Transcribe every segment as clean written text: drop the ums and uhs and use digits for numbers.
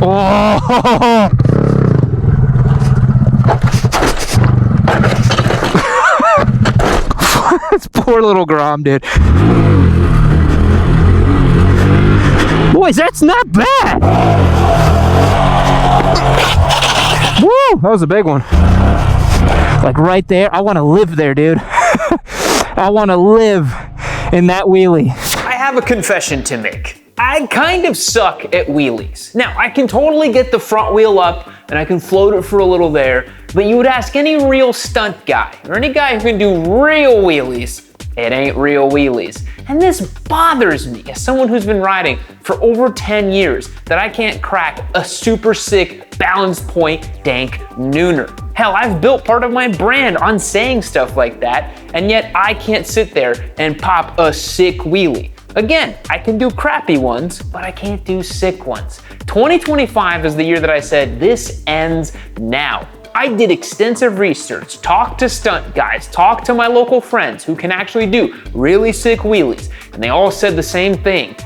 Oh! This poor little Grom, dude. Boys, that's not bad. Woo! That was a big one. Like right there. I want to live there, dude. I want to live in that wheelie. I have a confession to make. I kind of suck at wheelies. Now, I can totally get the front wheel up and I can float it for a little there, but you would ask any real stunt guy or any guy who can do real wheelies, it ain't real wheelies. And this bothers me as someone who's been riding for over 10 years that I can't crack a super sick balance point dank nooner. Hell, I've built part of my brand on saying stuff like that, and yet I can't sit there and pop a sick wheelie. Again, I can do crappy ones, but I can't do sick ones. 2025 is the year that I said, this ends now. I did extensive research, talked to stunt guys, talked to my local friends who can actually do really sick wheelies, and they all said the same thing.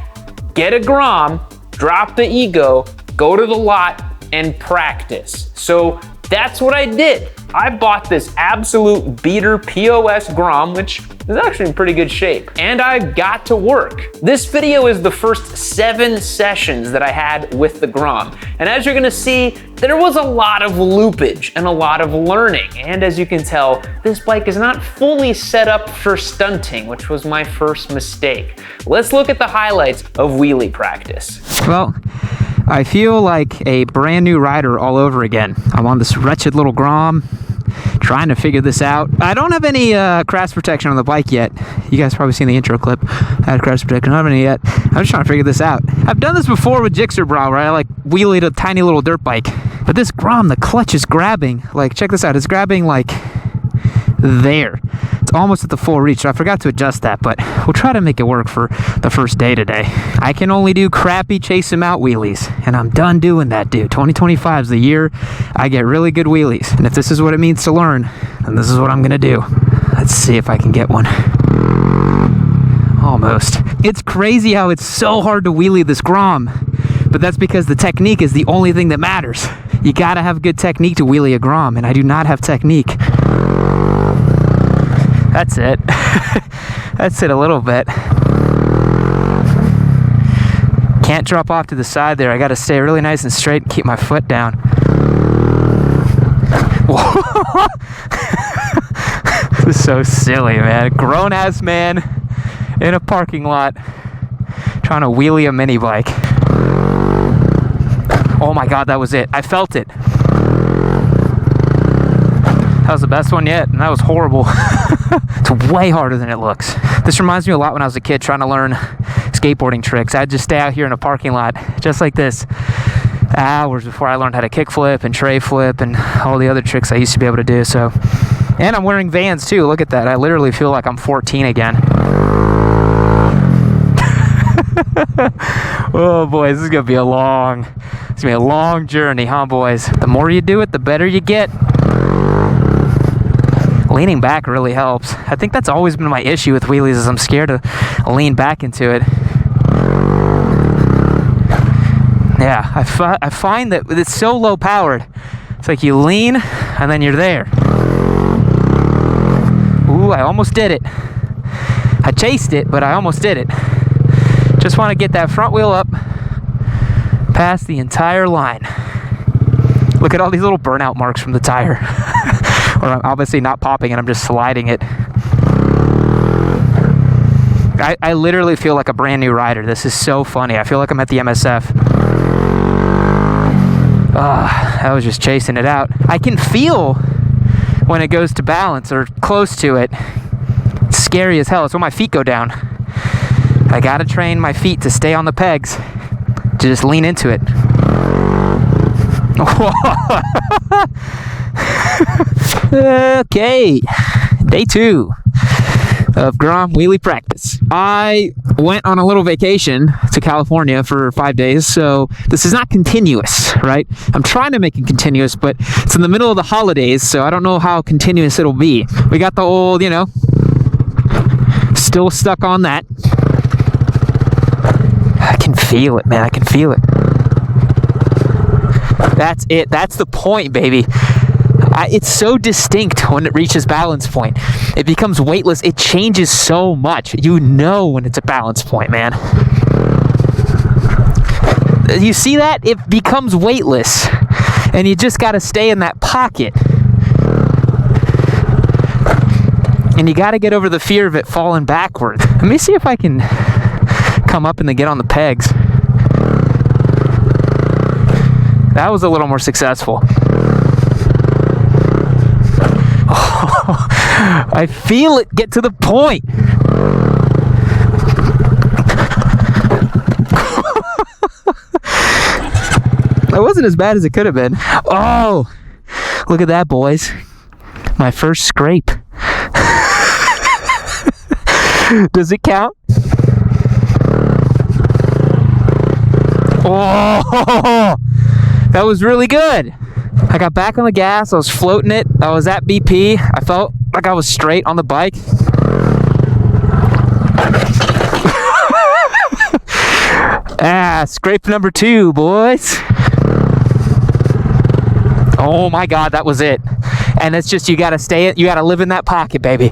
Get a Grom, drop the ego, go to the lot, and practice. So that's what I did. I bought this absolute beater POS Grom, which is actually in pretty good shape, and I got to work. This video is the first 7 sessions that I had with the Grom, and as you're gonna see, there was a lot of loopage and a lot of learning, and as you can tell, this bike is not fully set up for stunting, which was my first mistake. Let's look at the highlights of wheelie practice. Well, I feel like a brand new rider all over again. I'm on this wretched little Grom, trying to figure this out. I don't have any crash protection on the bike yet. You guys probably seen the intro clip. I had crash protection, I don't have any yet. I'm just trying to figure this out. I've done this before with Gixxer Bra, where I like wheelied a tiny little dirt bike. But this Grom, the clutch is grabbing, like check this out, it's grabbing like there. It's almost at the full reach, so I forgot to adjust that, but we'll try to make it work for the first day today. I can only do crappy chase him out wheelies, and I'm done doing that, dude. 2025 is the year I get really good wheelies, and if this is what it means to learn, then this is what I'm gonna do. Let's see if I can get one. Almost. It's crazy how it's so hard to wheelie this Grom, but that's because the technique is the only thing that matters. You gotta have good technique to wheelie a Grom, and I do not have technique. That's it. That's it a little bit. Can't drop off to the side there. I gotta stay really nice and straight and keep my foot down. This is so silly, man. Grown-ass man in a parking lot trying to wheelie a mini bike. Oh my God, that was it. I felt it. That was the best one yet, and that was horrible. It's way harder than it looks. This reminds me a lot when I was a kid trying to learn skateboarding tricks. I'd just stay out here in a parking lot, just like this, hours before I learned how to kickflip and tray flip and all the other tricks I used to be able to do. So, and I'm wearing Vans too. Look at that. I literally feel like I'm 14 again. Oh boy, this is gonna be a long journey, huh, boys? The more you do it, the better you get. Leaning back really helps. I think that's always been my issue with wheelies, is I'm scared to lean back into it. Yeah, I find that it's so low powered. It's like you lean and then you're there. Ooh, I almost did it. I chased it, but I almost did it. Just want to get that front wheel up past the entire line. Look at all these little burnout marks from the tire. Or I'm obviously not popping and I'm just sliding it. I literally feel like a brand new rider. This is so funny. I feel like I'm at the MSF. I was just chasing it out. I can feel when it goes to balance or close to it. It's scary as hell. It's when my feet go down. I gotta train my feet to stay on the pegs, to just lean into it. Okay, day 2 of Grom wheelie practice. I went on a little vacation to California for 5 days, so this is not continuous, right? I'm trying to make it continuous, but it's in the middle of the holidays, so I don't know how continuous it'll be. We got the old, still stuck on that. I can feel it, man. I can feel it. That's it. That's the point, baby. It's so distinct when it reaches balance point. It becomes weightless. It changes so much. You know when it's a balance point, man. You see that? It becomes weightless. And you just got to stay in that pocket. And you got to get over the fear of it falling backward. Let me see if I can come up and then get on the pegs. That was a little more successful. I feel it get to the point. That wasn't as bad as it could have been. Oh, look at that, boys. My first scrape. Does it count? Oh, that was really good. I got back on the gas. I was floating it. I was at BP. I felt like I was straight on the bike. Scrape number 2, boys. Oh my God, that was it. And it's just, you got to stay it. You got to live in that pocket, baby.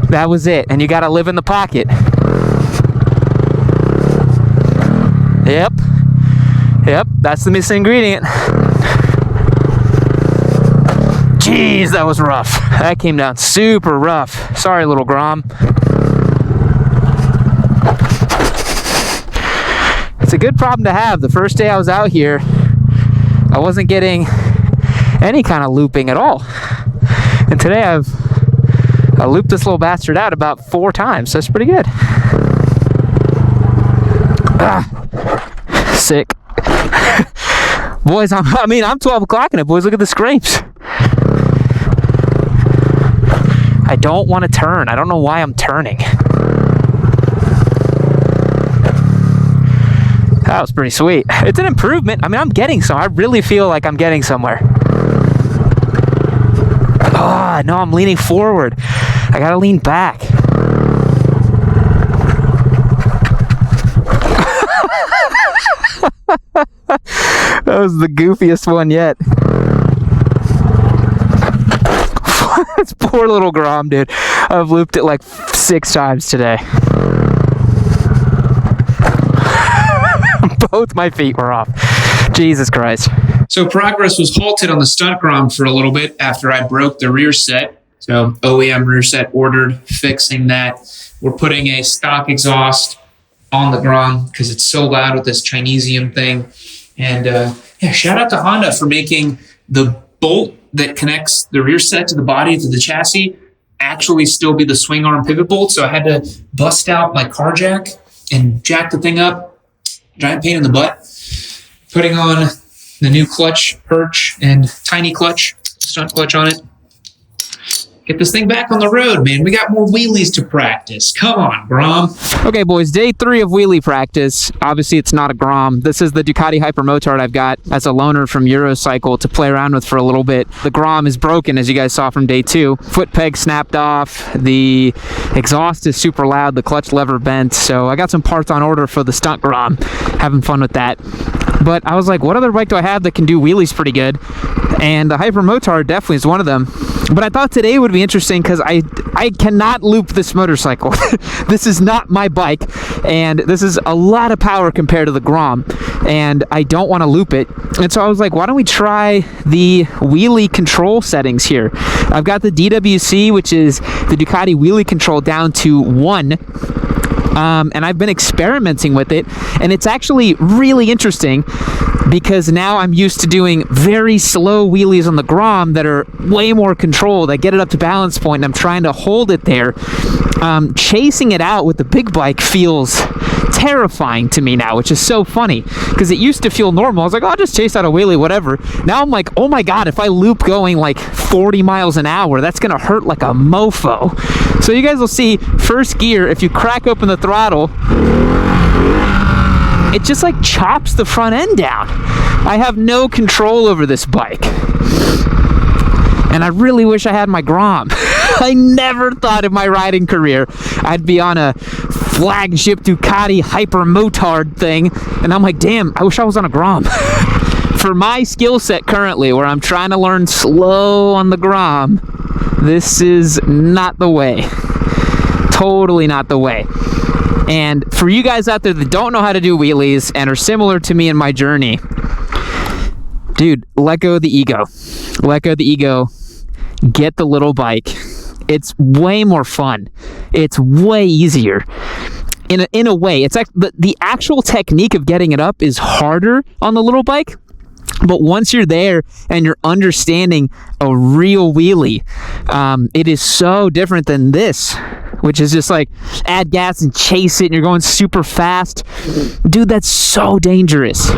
That was it. And you got to live in the pocket. Yep. Yep, that's the missing ingredient. Jeez, that was rough. That came down super rough. Sorry, little Grom. It's a good problem to have. The first day I was out here, I wasn't getting any kind of looping at all. And today I looped this little bastard out about 4 times. That's pretty good. Sick. Boys, I'm 12 o'clock in it, boys. Look at the scrapes. I don't want to turn. I don't know why I'm turning. That was pretty sweet. It's an improvement. I'm getting some. I really feel like I'm getting somewhere. Oh, no, I'm leaning forward. I gotta lean back. That was the goofiest one yet. This poor little Grom, dude. I've looped it like 6 times today. Both my feet were off. Jesus Christ. So progress was halted on the stunt Grom for a little bit after I broke the rear set. So OEM rear set ordered, fixing that. We're putting a stock exhaust on the Grom because it's so loud with this Chinesium thing. And shout out to Honda for making the bolt that connects the rear set to the body to the chassis actually still be the swing arm pivot bolt. So I had to bust out my car jack and jack the thing up. Giant pain in the butt. Putting on the new clutch perch and tiny clutch, stunt clutch on it. Get this thing back on the road, man. We got more wheelies to practice. Come on, Grom. Okay, boys, day 3 of wheelie practice. Obviously, it's not a Grom. This is the Ducati Hypermotard I've got as a loaner from Eurocycle to play around with for a little bit. The Grom is broken, as you guys saw from day 2. Foot peg snapped off. The exhaust is super loud. The clutch lever bent. So I got some parts on order for the stunt Grom. Having fun with that. But I was like, what other bike do I have that can do wheelies pretty good? And the Hypermotard definitely is one of them. But I thought today would be interesting because I cannot loop this motorcycle. This is not my bike, and this is a lot of power compared to the Grom, and I don't want to loop it. And so I was like, why don't we try the wheelie control settings here? I've got the DWC, which is the Ducati wheelie control, down to 1. And I've been experimenting with it, and it's actually really interesting because now I'm used to doing very slow wheelies on the Grom that are way more controlled. I get it up to balance point, and I'm trying to hold it there. Chasing it out with the big bike feels terrifying to me now, which is so funny because it used to feel normal. I was like, oh, I'll just chase out a wheelie, whatever. Now I'm like, oh my God, if I loop going like 40 miles an hour, that's going to hurt like a mofo. So you guys will see first gear, if you crack open the throttle, it just like chops the front end down. I have no control over this bike. And I really wish I had my Grom. I never thought in my riding career I'd be on a flagship Ducati Hypermotard thing. And I'm like, damn, I wish I was on a Grom. for my skill set currently, where I'm trying to learn slow on the Grom, this is not the way. Totally not the way. And for you guys out there that don't know how to do wheelies and are similar to me in my journey, dude, let go of the ego. Let go of the ego. Get the little bike. It's way more fun. It's way easier. In a way, it's like the actual technique of getting it up is harder on the little bike. But once you're there and you're understanding a real wheelie, it is so different than this, which is just like add gas and chase it and you're going super fast. Dude, that's so dangerous.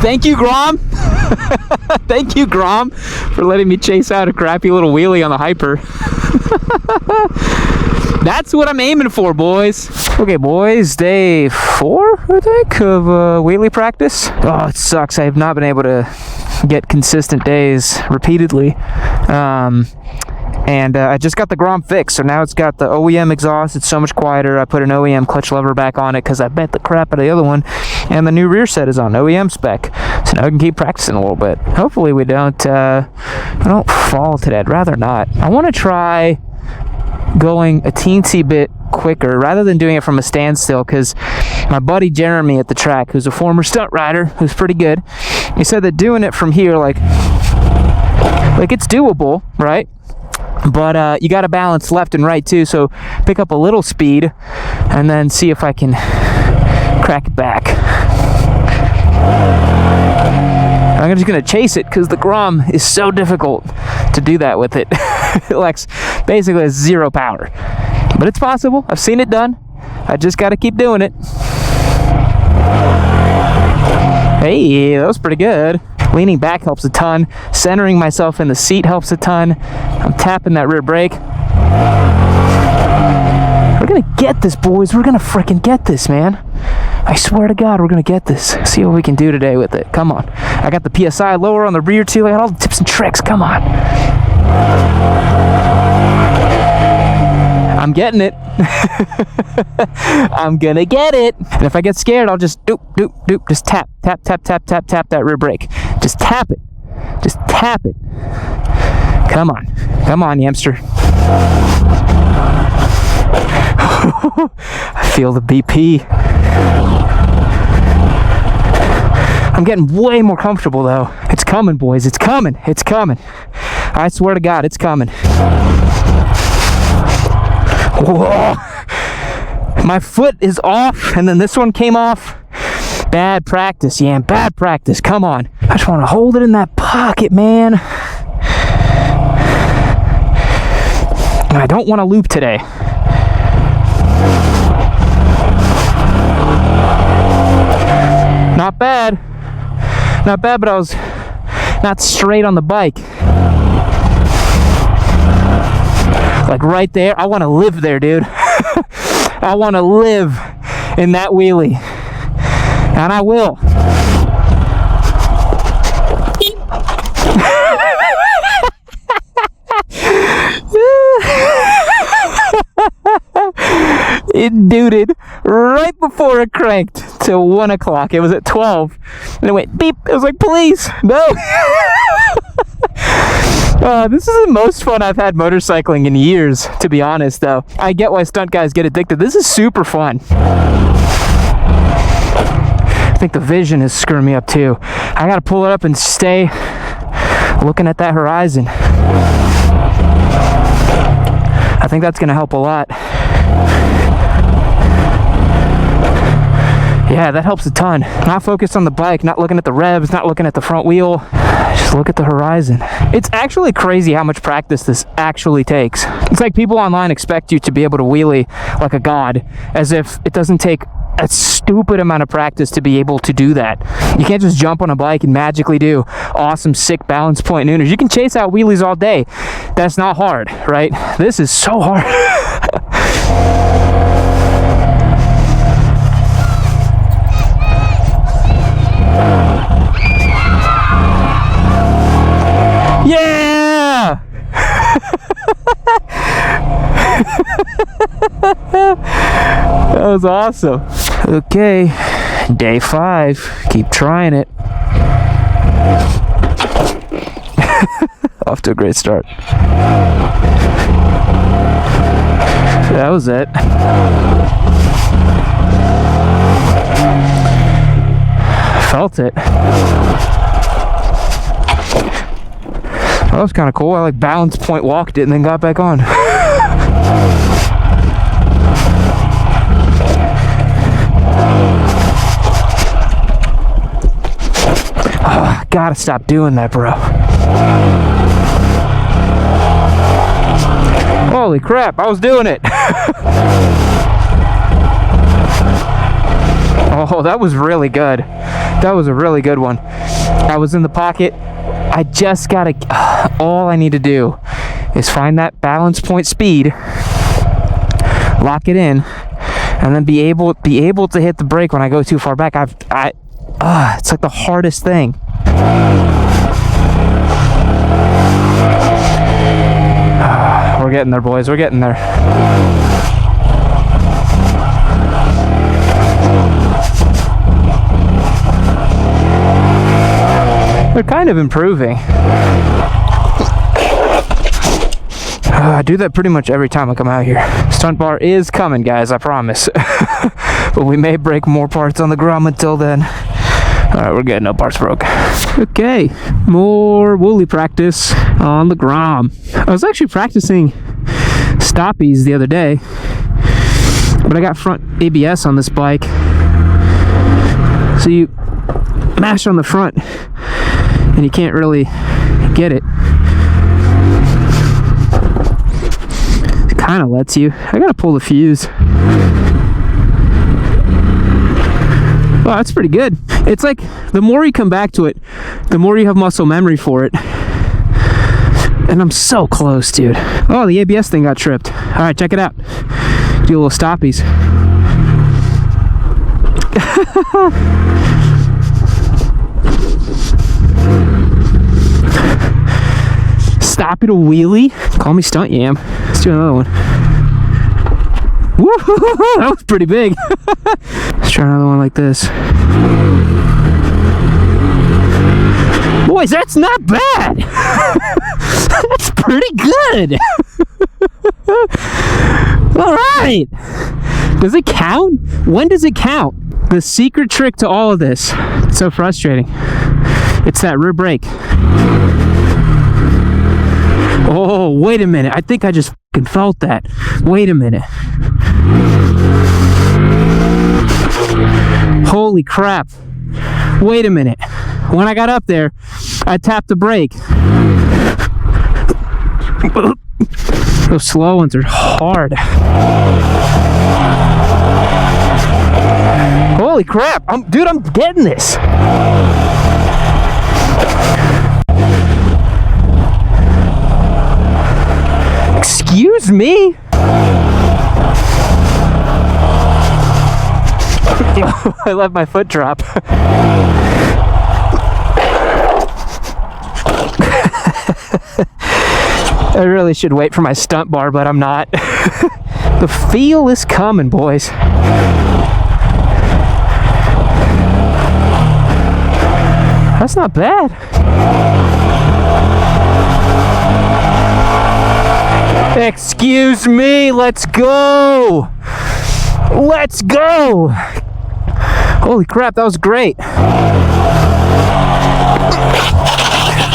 Thank you, Grom. Thank you, Grom, for letting me chase out a crappy little wheelie on the Hyper. That's what I'm aiming for, boys. Okay, boys, day 4, I think, of wheelie practice. Oh, it sucks. I have not been able to get consistent days repeatedly. And I just got the Grom fixed, so now it's got the OEM exhaust. It's so much quieter. I put an OEM clutch lever back on it because I bent the crap out of the other one. And the new rear set is on OEM spec, so now I can keep practicing a little bit. Hopefully we don't fall today. I'd rather not. I want to try going a teensy bit quicker rather than doing it from a standstill, because my buddy Jeremy at the track, who's a former stunt rider, who's pretty good, he said that doing it from here, like it's doable, right? But you got to balance left and right too, so pick up a little speed and then see if I can crack it back. I'm just going to chase it because the Grom is so difficult to do that with it. It lacks basically zero power. But it's possible. I've seen it done. I just got to keep doing it. Hey, that was pretty good. Leaning back helps a ton. Centering myself in the seat helps a ton. I'm tapping that rear brake. We're going to get this, boys. We're going to freaking get this, man. I swear to God, we're going to get this. See what we can do today with it. Come on. I got the PSI lower on the rear, too. I got all the tips and tricks. Come on. I'm getting it. I'm going to get it. And if I get scared, I'll just doop, doop, doop. Just tap, tap, tap, tap, tap, tap that rear brake. Just tap it. Just tap it. Come on. Come on, Yamster. I feel the BP. I'm getting way more comfortable though. It's coming, boys. It's coming. It's coming. I swear to God, it's coming. Whoa. My foot is off, and then this one came off. Bad practice, Yam. Bad practice. Come on. I just want to hold it in that pocket, man. And I don't want to loop today. Not bad. Not bad, but I was not straight on the bike. Like right there. I want to live there, dude. I want to live in that wheelie. And I will. It duded right before it cranked to 1 o'clock. It was at 12. And it went beep. It was like, please, no. This is the most fun I've had motorcycling in years, to be honest, though. I get why stunt guys get addicted. This is super fun. I think the vision is screwing me up, too. I gotta pull it up and stay looking at that horizon. I think that's gonna help a lot. Yeah, that helps a ton. Not focused on the bike, not looking at the revs, not looking at the front wheel. Just look at the horizon. It's actually crazy how much practice this actually takes. It's like people online expect you to be able to wheelie like a god, as if it doesn't take a stupid amount of practice to be able to do that. You can't just jump on a bike and magically do awesome, sick balance point nooners. You can chase out wheelies all day. That's not hard, right? This is so hard. Yeah! That was awesome. Okay, day 5. Keep trying it. Off to a great start. That was it. Felt it. That was kind of cool. I like balance point walked it and then got back on. Oh, gotta stop doing that, bro. Holy crap, I was doing it. Oh, that was really good. That was a really good one. I was in the pocket. I just gotta, all I need to do is find that balance point speed, lock it in, and then be able to hit the brake when I go too far back. It's like the hardest thing. We're getting there, boys. We're getting there. They're kind of improving. I do that pretty much every time I come out here. Stunt bar is coming, guys, I promise. But we may break more parts on the Grom until then. Alright, we're getting no parts broke. Okay, more wheelie practice on the Grom. I was actually practicing stoppies the other day, but I got front ABS on this bike. So you mash on the front and you can't really get it. It kind of lets you. I gotta pull the fuse. Wow, that's pretty good. It's like the more you come back to it, the more you have muscle memory for it. And I'm so close, dude. Oh, the ABS thing got tripped. All right, check it out. Do a little stoppies. Stop it a wheelie. Call me Stunt Yam. Let's do another one. Woo! That was pretty big. Let's try another one like this. Boys, that's not bad. That's pretty good. All right. Does it count? When does it count? The secret trick to all of this. It's so frustrating. It's that rear brake. Oh, wait a minute. I think I just fucking felt that. Wait a minute. Holy crap. Wait a minute. When I got up there, I tapped the brake. Those slow ones are hard. Holy crap. Dude, I'm getting this. Excuse me? I let my foot drop. I really should wait for my stunt bar, but I'm not. The feel is coming, boys. That's not bad. Excuse me, let's go. Let's go. Holy crap, that was great.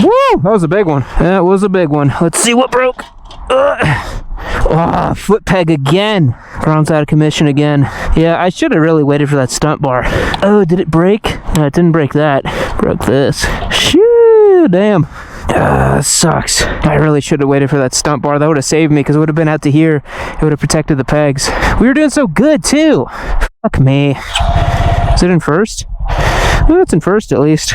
Woo, that was a big one. That was a big one. Let's see what broke. Oh, foot peg again. Grom's out of commission again. Yeah, I should have really waited for that stunt bar. Oh, did it break? No, it didn't break that. Broke this. Shoo, damn. That sucks. I really should have waited for that stunt bar. That would have saved me because it would have been out to here. It would have protected the pegs. We were doing so good too. Fuck me. Is it in first? Well, it's in first at least.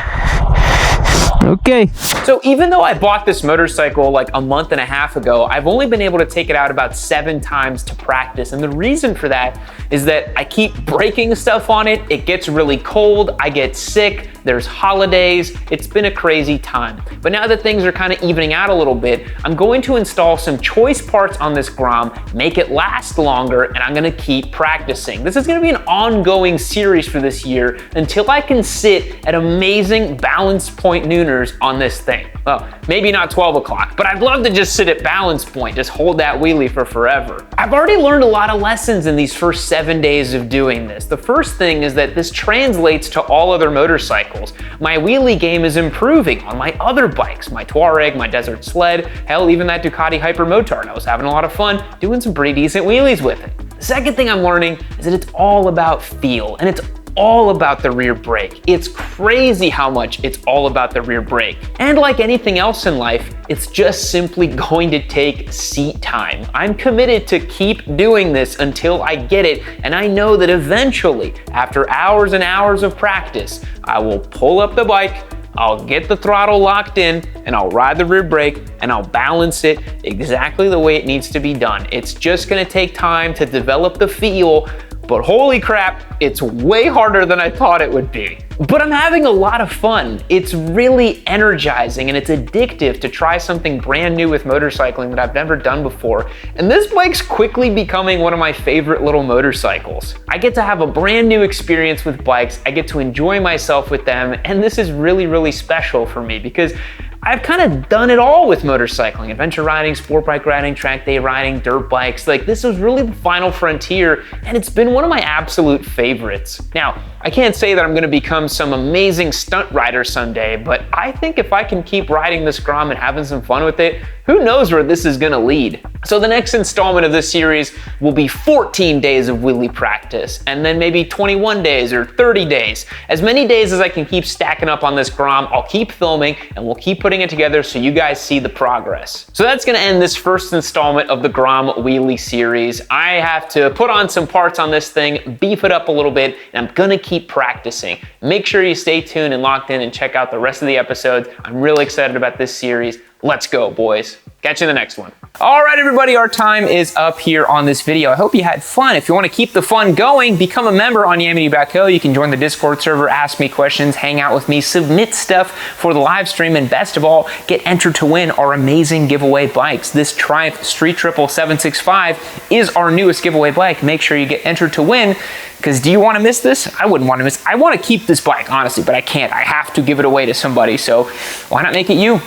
Okay. So even though I bought this motorcycle like a month and a half ago, I've only been able to take it out about 7 times to practice. And the reason for that is that I keep breaking stuff on it. It gets really cold. I get sick. there's holidays, it's been a crazy time. But now that things are kind of evening out a little bit, I'm going to install some choice parts on this Grom, make it last longer, and I'm gonna keep practicing. This is gonna be an ongoing series for this year until I can sit at amazing balance point nooners on this thing. Well, maybe not 12 o'clock, but I'd love to just sit at balance point, just hold that wheelie for forever. I've already learned a lot of lessons in these first 7 days of doing this. The first thing is that this translates to all other motorcycles. My wheelie game is improving on my other bikes, my Touareg, my Desert Sled, hell, even that Ducati Hyper Motard. I was having a lot of fun doing some pretty decent wheelies with it. The second thing I'm learning is that it's all about feel, and it's all about the rear brake. It's crazy how much it's all about the rear brake. And like anything else in life, it's just simply going to take seat time. I'm committed to keep doing this until I get it, and I know that eventually, after hours and hours of practice, I will pull up the bike, I'll get the throttle locked in, and I'll ride the rear brake, and I'll balance it exactly the way it needs to be done. It's just gonna take time to develop the feel, but holy crap, it's way harder than I thought it would be. But I'm having a lot of fun. It's really energizing and it's addictive to try something brand new with motorcycling that I've never done before. And this bike's quickly becoming one of my favorite little motorcycles. I get to have a brand new experience with bikes. I get to enjoy myself with them. And this is really, really special for me because I've kind of done it all with motorcycling. Adventure riding, sport bike riding, track day riding, dirt bikes. Like, this was really the final frontier, and it's been one of my absolute favorites. Now, I can't say that I'm gonna become some amazing stunt rider someday, but I think if I can keep riding this Grom and having some fun with it, who knows where this is gonna lead. So the next installment of this series will be 14 days of wheelie practice, and then maybe 21 days or 30 days. As many days as I can keep stacking up on this Grom, I'll keep filming and we'll keep putting it together so you guys see the progress. So that's gonna end this first installment of the Grom wheelie series. I have to put on some parts on this thing, beef it up a little bit, and I'm gonna keep practicing. Make sure you stay tuned and locked in and check out the rest of the episodes. I'm really excited about this series. Let's go, boys. Catch you in the next one. All right, everybody, our time is up here on this video. I hope you had fun. If you want to keep the fun going, become a member on Yamity.co. You can join the Discord server, ask me questions, hang out with me, submit stuff for the live stream, and best of all, get entered to win our amazing giveaway bikes. This Triumph Street Triple 765 is our newest giveaway bike. Make sure you get entered to win, because do you want to miss this? I wouldn't want to miss. I want to keep this bike, honestly, but I can't. I have to give it away to somebody, so why not make it you?